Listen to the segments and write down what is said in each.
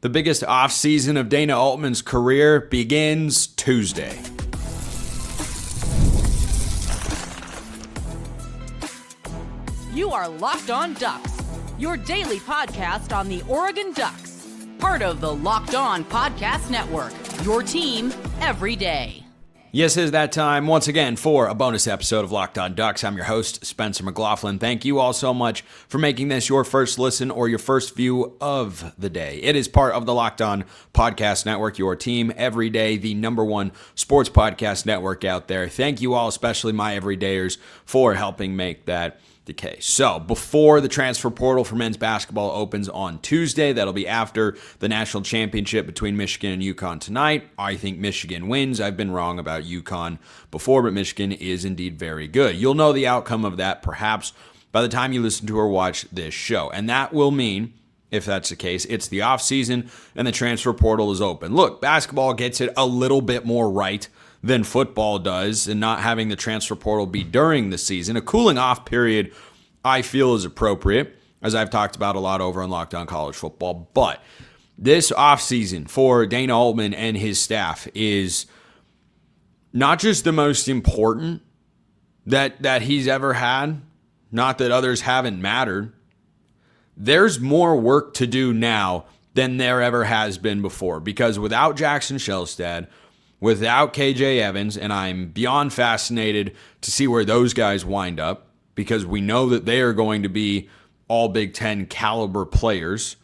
The biggest off-season of Dana Altman's career begins Tuesday. You are Locked On Ducks, your daily podcast on the Oregon Ducks. Part of the Locked On Podcast Network, your team every day. Yes, it is that time once again for a bonus episode of Locked On Ducks. I'm your host, Spencer McLaughlin. Thank you all so much for making this your first listen or your first view of the day. It is part of the Locked On Podcast Network, your team every day, the number one sports podcast network out there. Thank you all, especially my everydayers, for helping make that the case. So before the transfer portal for men's basketball opens on Tuesday, that'll be after the national championship between Michigan and UConn tonight. I think Michigan wins. I've been wrong about UConn before, but Michigan is indeed very good. You'll know the outcome of that perhaps by the time you listen to or watch this show. And that will mean, if that's the case, it's the offseason and the transfer portal is open. Look, basketball gets it a little bit more right than football does, and not having the transfer portal be during the season. A cooling off period, I feel, is appropriate, as I've talked about a lot over on Locked On College Football. But this offseason for Dana Altman and his staff is not just the most important that he's ever had, not that others haven't mattered. There's more work to do now than there ever has been before, because without Jackson Shelstad, without KJ Evans, and I'm beyond fascinated to see where those guys wind up, because we know that they are going to be all Big Ten caliber players.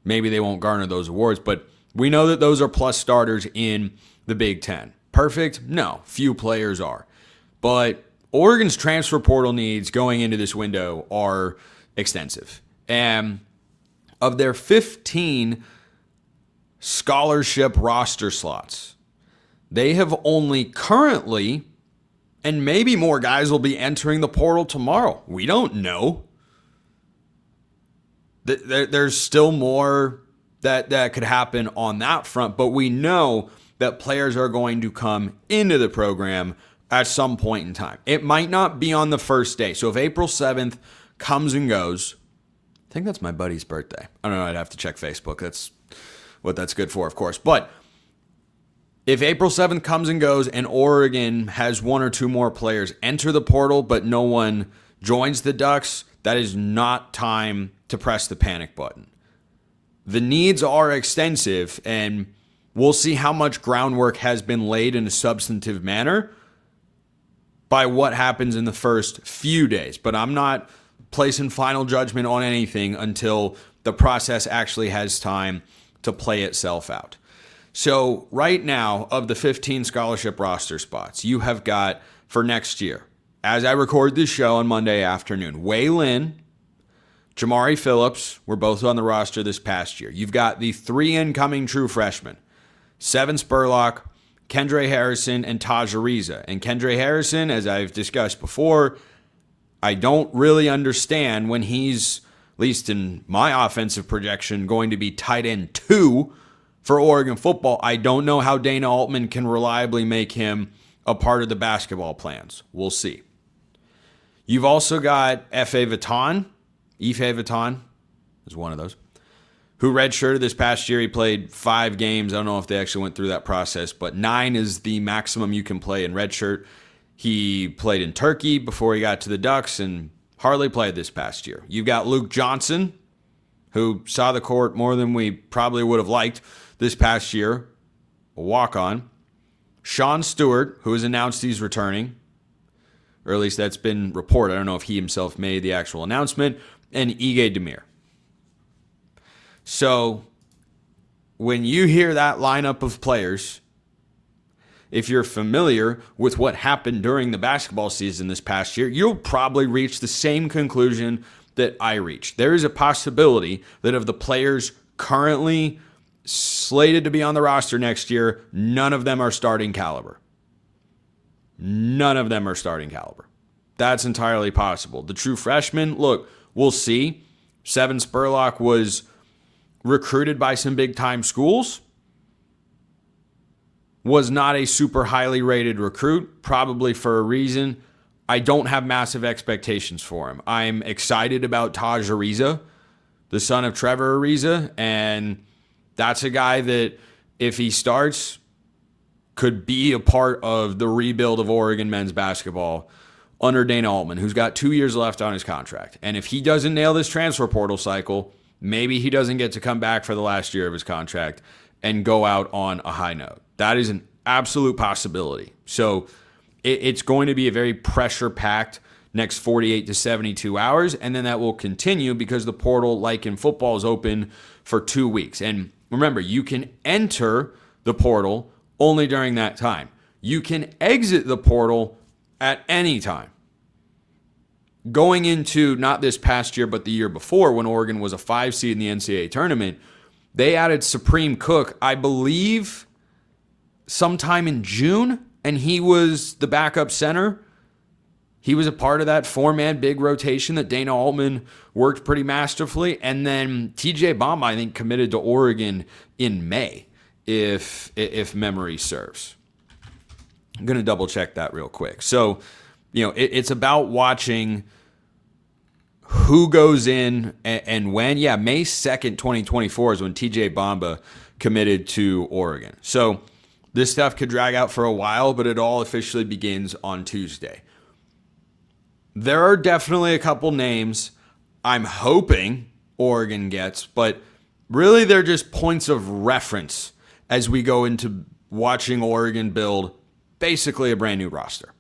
Maybe they won't garner those awards, but we know that those are plus starters in the Big Ten. Perfect? No, few players are. But Oregon's transfer portal needs going into this window are extensive. And of their 15 scholarship roster slots, they have only currently, and maybe more guys will be entering the portal tomorrow. We don't know. There's still more that could happen on that front, but we know that players are going to come into the program at some point in time. It might not be on the first day. So if April 7th comes and goes, I think that's my buddy's birthday. I don't know. I'd have to check Facebook. That's what that's good for, of course. But if April 7th comes and goes and Oregon has one or two more players enter the portal, but no one joins the Ducks, that is not time to press the panic button. The needs are extensive, and we'll see how much groundwork has been laid in a substantive manner by what happens in the first few days. But I'm not placing final judgment on anything until the process actually has time to play itself out. So right now, of the 15 scholarship roster spots, you have got for next year, as I record this show on Monday afternoon, Wei Lin, Jamari Phillips were both on the roster this past year. You've got the three incoming true freshmen, Seven Spurlock, Kendre Harrison, and Taj Ariza. And Kendre Harrison, as I've discussed before, I don't really understand when he's, at least in my offensive projection, going to be tight end 2 for Oregon football. I don't know how Dana Altman can reliably make him a part of the basketball plans. We'll see. You've also got Ife Vuitton is one of those, who redshirted this past year. He played 5 games. I don't know if they actually went through that process, but 9 is the maximum you can play in redshirt. He played in Turkey before he got to the Ducks and hardly played this past year. You've got Luke Johnson, who saw the court more than we probably would have liked this past year, a walk-on. Sean Stewart, who has announced he's returning, or at least that's been reported. I don't know if he himself made the actual announcement. And Ige Demir. So when you hear that lineup of players, if you're familiar with what happened during the basketball season this past year, you'll probably reach the same conclusion that I reached. There is a possibility that of the players currently slated to be on the roster next year, none of them are starting caliber. None of them are starting caliber. That's entirely possible. The true freshmen, look, we'll see. Seven Spurlock was recruited by some big-time schools. Was not a super highly rated recruit, probably for a reason. I don't have massive expectations for him. I'm excited about Taj Ariza, the son of Trevor Ariza, and That's a guy that, if he starts, could be a part of the rebuild of Oregon men's basketball under Dana Altman, who's got 2 years left on his contract. And if he doesn't nail this transfer portal cycle, maybe he doesn't get to come back for the last year of his contract and go out on a high note. That is an absolute possibility. So it's going to be a very pressure-packed next 48 to 72 hours, and then that will continue because the portal, like in football, is open for 2 weeks. And remember, you can enter the portal only during that time. You can exit the portal at any time. Going into not this past year, but the year before, when Oregon was a 5 seed in the NCAA tournament, they added Supreme Cook, I believe, sometime in June, and he was the backup center. He was a part of that 4-man big rotation that Dana Altman worked pretty masterfully. And then TJ Bamba, I think, committed to Oregon in May, if memory serves. I'm going to double check that real quick. So, it's about watching who goes in and when. Yeah, May 2nd, 2024 is when TJ Bamba committed to Oregon. So this stuff could drag out for a while, but it all officially begins on Tuesday. There are definitely a couple names I'm hoping Oregon gets, but really they're just points of reference as we go into watching Oregon build basically a brand new roster.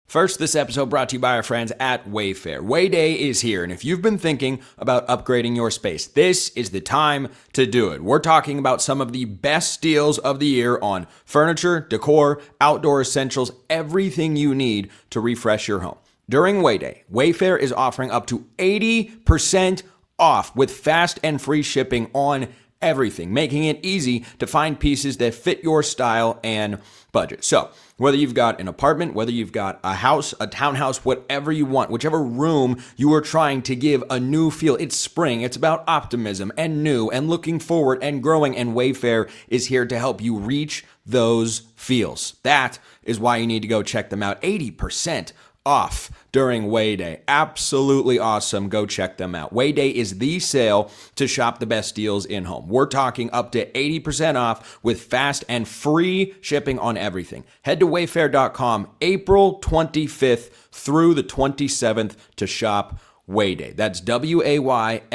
First, this episode brought to you by our friends at Wayfair. Wayday is here, and if you've been thinking about upgrading your space, this is the time to do it. We're talking about some of the best deals of the year on furniture, decor, outdoor essentials, everything you need to refresh your home. During Wayday, Wayfair is offering up to 80% off with fast and free shipping on everything, making it easy to find pieces that fit your style and budget. So, whether you've got an apartment, whether you've got a house, a townhouse, whatever you want, whichever room you are trying to give a new feel. It's spring. It's about optimism and new and looking forward and growing, and Wayfair is here to help you reach those feels. That is why you need to go check them out. 80% off during Wayday. Absolutely awesome. Go check them out. Wayday is the sale to shop the best deals in home. We're talking up to 80% off with fast and free shipping on everything. Head to wayfair.com April 25th through the 27th to shop Wayday. That's WAYFAIR.com.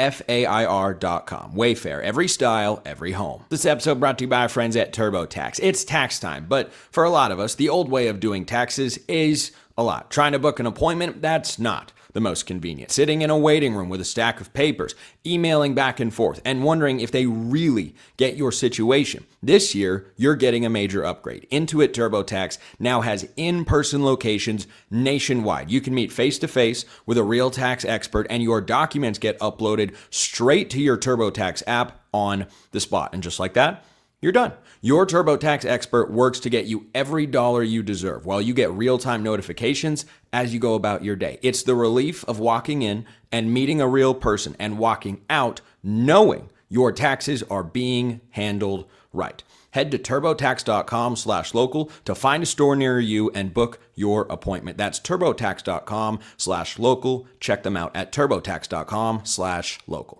Wayfair, every style, every home. This episode brought to you by our friends at TurboTax. It's tax time, but for a lot of us, the old way of doing taxes is a lot. Trying to book an appointment, that's not the most convenient. Sitting in a waiting room with a stack of papers, emailing back and forth, and wondering if they really get your situation. This year, you're getting a major upgrade. Intuit TurboTax now has in-person locations nationwide. You can meet face-to-face with a real tax expert, and your documents get uploaded straight to your TurboTax app on the spot. And just like that, you're done. Your TurboTax expert works to get you every dollar you deserve while you get real-time notifications as you go about your day. It's the relief of walking in and meeting a real person and walking out knowing your taxes are being handled right. Head to turbotax.com/local to find a store near you and book your appointment. That's turbotax.com/local. Check them out at turbotax.com/local.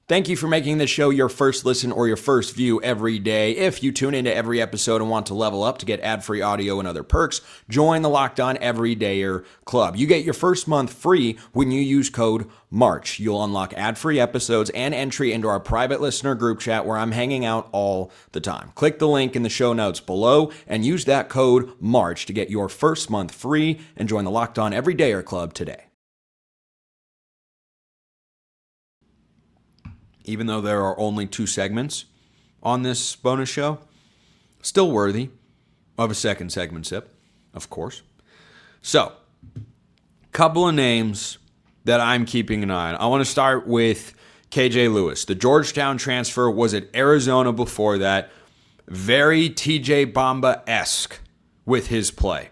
Thank you for making this show your first listen or your first view every day. If you tune into every episode and want to level up to get ad-free audio and other perks, join the Locked On Everydayer Club. You get your first month free when you use code MARCH. You'll unlock ad-free episodes and entry into our private listener group chat where I'm hanging out all the time. Click the link in the show notes below and use that code MARCH to get your first month free and join the Locked On Everydayer Club today. Even though there are only 2 segments on this bonus show, still worthy of a second segment sip, of course. So, couple of names that I'm keeping an eye on. I want to start with KJ Lewis. The Georgetown transfer was at Arizona before that. Very TJ Bamba-esque with his play.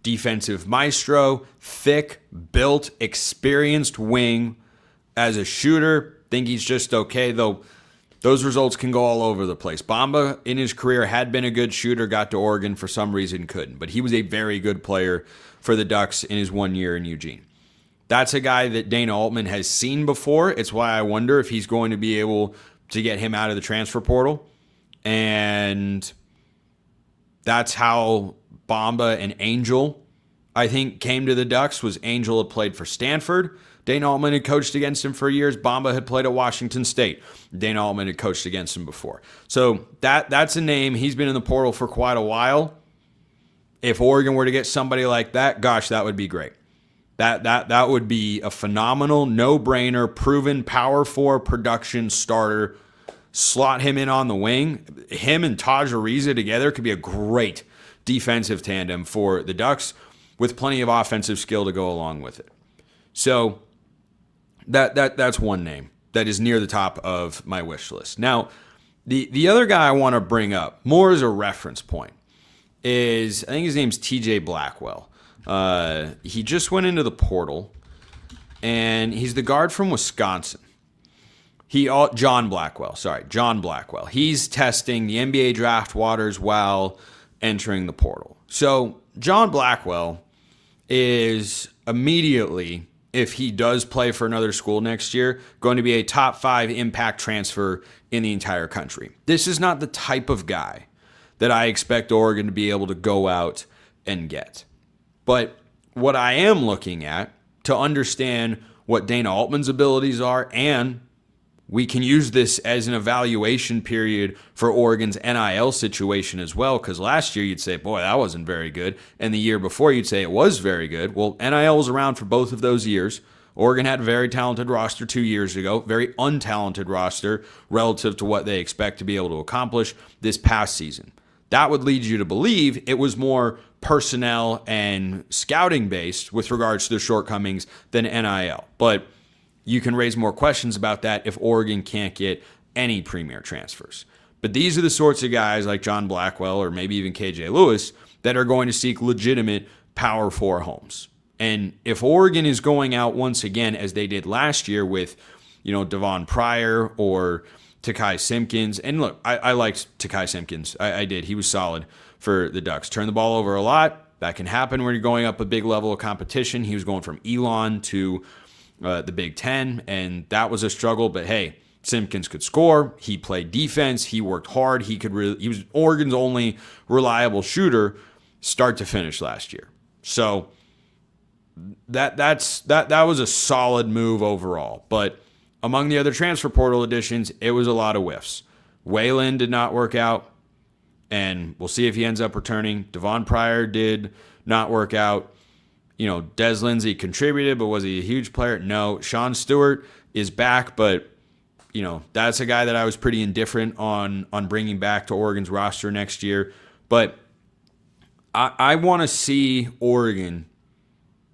Defensive maestro, thick, built, experienced wing. As a shooter, think he's just okay, though those results can go all over the place. Bamba, in his career, had been a good shooter, got to Oregon, for some reason couldn't. But he was a very good player for the Ducks in his 1 year in Eugene. That's a guy that Dana Altman has seen before. It's why I wonder if he's going to be able to get him out of the transfer portal. And that's how Bamba and Angel, I think, came to the Ducks. Was Angel had played for Stanford. Dana Altman had coached against him for years. Bamba had played at Washington State. Dana Altman had coached against him before. So that's a name. He's been in the portal for quite a while. If Oregon were to get somebody like that, gosh, that would be great. That would be a phenomenal, no-brainer, proven Power 4 production starter. Slot him in on the wing. Him and Taj Ariza together could be a great defensive tandem for the Ducks with plenty of offensive skill to go along with it. So that's one name that is near the top of my wish list. Now, the other guy I want to bring up, more as a reference point, is, I think his name's TJ Blackwell. He just went into the portal, and he's the guard from Wisconsin. John Blackwell. He's testing the NBA draft waters while entering the portal. So John Blackwell is immediately, if he does play for another school next year, going to be a top 5 impact transfer in the entire country. This is not the type of guy that I expect Oregon to be able to go out and get. But what I am looking at to understand what Dana Altman's abilities are, and we can use this as an evaluation period for Oregon's NIL situation as well, because last year you'd say, boy, that wasn't very good. And the year before you'd say it was very good. Well, NIL was around for both of those years. Oregon had a very talented roster 2 years ago, very untalented roster relative to what they expect to be able to accomplish this past season. That would lead you to believe it was more personnel and scouting based with regards to their shortcomings than NIL. But you can raise more questions about that if Oregon can't get any premier transfers. But these are the sorts of guys like John Blackwell or maybe even KJ Lewis that are going to seek legitimate Power 4 homes. And if Oregon is going out once again, as they did last year with, Devon Pryor or Takai Simpkins. And look, I liked Takai Simpkins. I did. He was solid for the Ducks. Turned the ball over a lot. That can happen when you're going up a big level of competition. He was going from Elon to the Big Ten, and that was a struggle. But hey, Simpkins could score. He played defense. He worked hard. He was Oregon's only reliable shooter, start to finish last year. So that was a solid move overall. But among the other transfer portal additions, it was a lot of whiffs. Waylon did not work out, and we'll see if he ends up returning. Devon Pryor did not work out. Des Lindsey contributed, but was he a huge player? No. Sean Stewart is back, but, that's a guy that I was pretty indifferent on bringing back to Oregon's roster next year. But I want to see Oregon,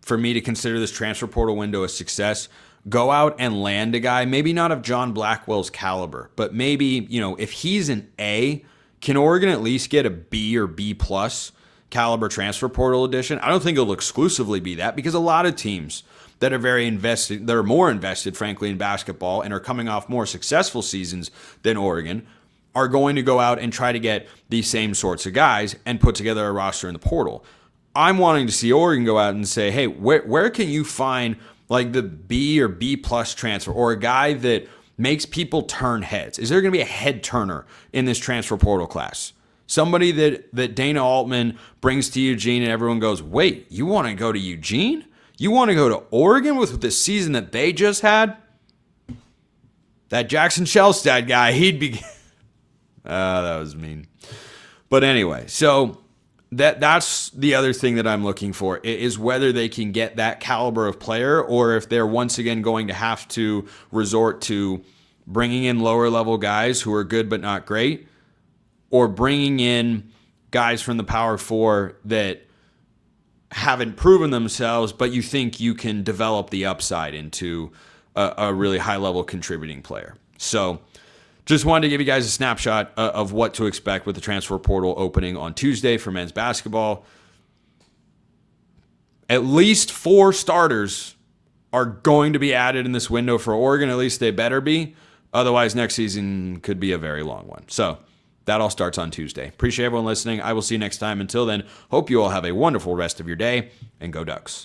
for me to consider this transfer portal window a success, go out and land a guy, maybe not of John Blackwell's caliber, but maybe, if he's an A, can Oregon at least get a B or B plus caliber transfer portal addition? I don't think it'll exclusively be that, because a lot of teams that are very invested, that are more invested, frankly, in basketball and are coming off more successful seasons than Oregon, are going to go out and try to get these same sorts of guys and put together a roster in the portal. I'm wanting to see Oregon go out and say, hey, where can you find like the B or B plus transfer, or a guy that makes people turn heads? Is there going to be a head turner in this transfer portal class? Somebody that Dana Altman brings to Eugene and everyone goes, wait, you want to go to Eugene? You want to go to Oregon with the season that they just had? That Jackson Shelstad guy, he'd be... that was mean. But anyway, so that's the other thing that I'm looking for, is whether they can get that caliber of player, or if they're once again going to have to resort to bringing in lower level guys who are good but not great, or bringing in guys from the Power 4 that haven't proven themselves, but you think you can develop the upside into a really high-level contributing player. So just wanted to give you guys a snapshot of what to expect with the transfer portal opening on Tuesday for men's basketball. At least 4 starters are going to be added in this window for Oregon. At least they better be. Otherwise, next season could be a very long one. So that all starts on Tuesday. Appreciate everyone listening. I will see you next time. Until then, hope you all have a wonderful rest of your day, and go Ducks.